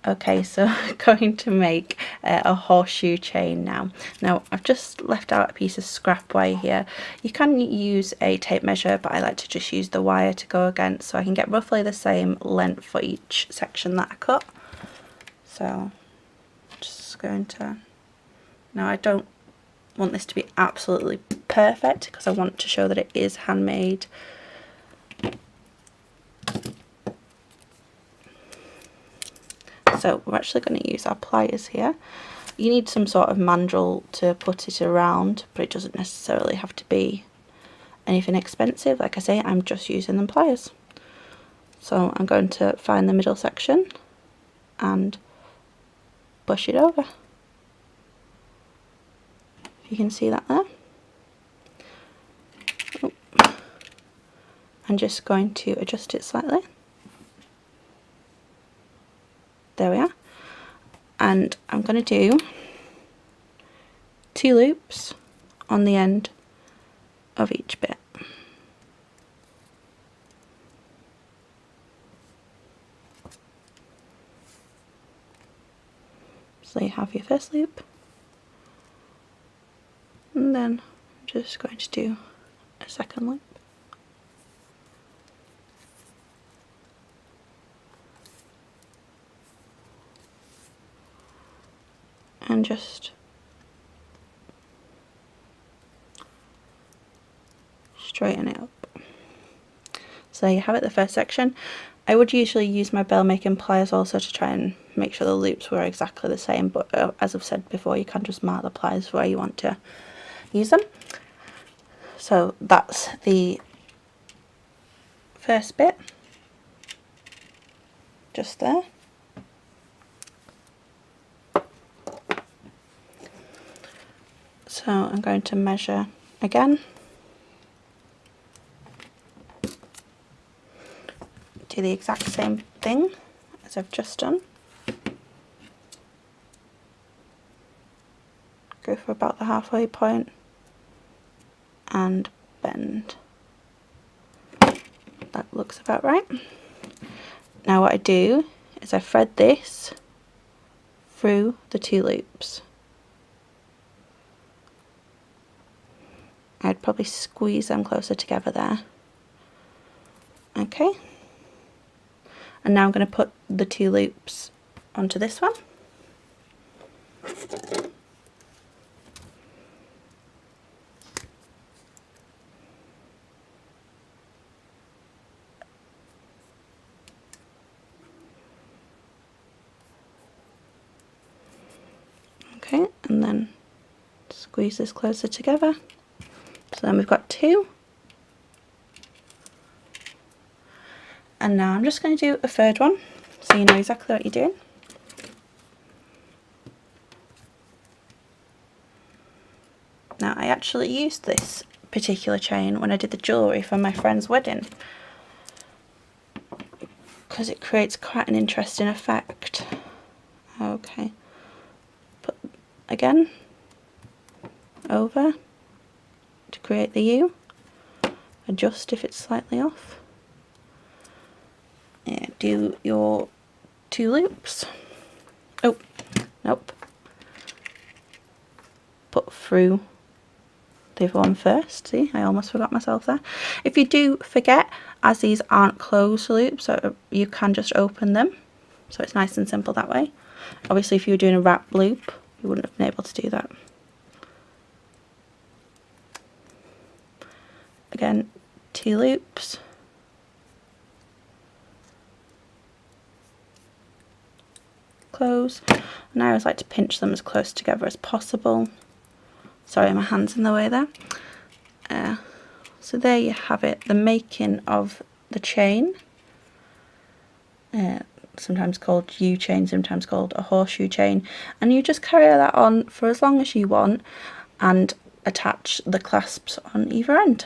Okay, so I'm going to make a horseshoe chain now. Now I've just left out a piece of scrap wire here. You can use a tape measure, but I like to just use the wire to go against so I can get roughly the same length for each section that I cut. So I'm just going to, now I don't want this to be absolutely perfect because I want to show that it is handmade. So we're actually going to use our pliers here. You need some sort of mandrel to put it around, but it doesn't necessarily have to be anything expensive. Like I say, I'm just using them pliers. So I'm going to find the middle section and push it over. If you can see that there. Oh. I'm just going to adjust it slightly. There we are. And I'm going to do 2 loops on the end of each bit. So you have your first loop, and then I'm just going to do a second loop. And just straighten it up. So there you have it, the first section. I would usually use my bell making pliers also to try and make sure the loops were exactly the same, but as I've said before, you can just mark the pliers where you want to use them. So that's the first bit, just there. So I'm going to measure again. Do the exact same thing as I've just done. Go for about the halfway point and bend. That looks about right. Now what I do is I thread this through the 2 loops. I'd probably squeeze them closer together there. Okay. And now I'm going to put the 2 loops onto this one. Okay, and then squeeze this closer together. So then we've got 2. And now I'm just going to do a third one, so you know exactly what you're doing. Now I actually used this particular chain when I did the jewellery for my friend's wedding, because it creates quite an interesting effect. Okay, put again over to create the U, adjust if it's slightly off. Yeah, do your 2 loops. Oh, nope. Put through the other one first. See, I almost forgot myself there. If you do forget, as these aren't closed loops, so you can just open them. So it's nice and simple that way. Obviously, if you were doing a wrap loop, you wouldn't have been able to do that. Again, 2 loops. Close. And I always like to pinch them as close together as possible. Sorry, my hand's in the way there. So there you have it, the making of the chain. Sometimes called U-chain, sometimes called a horseshoe chain. And you just carry that on for as long as you want and attach the clasps on either end.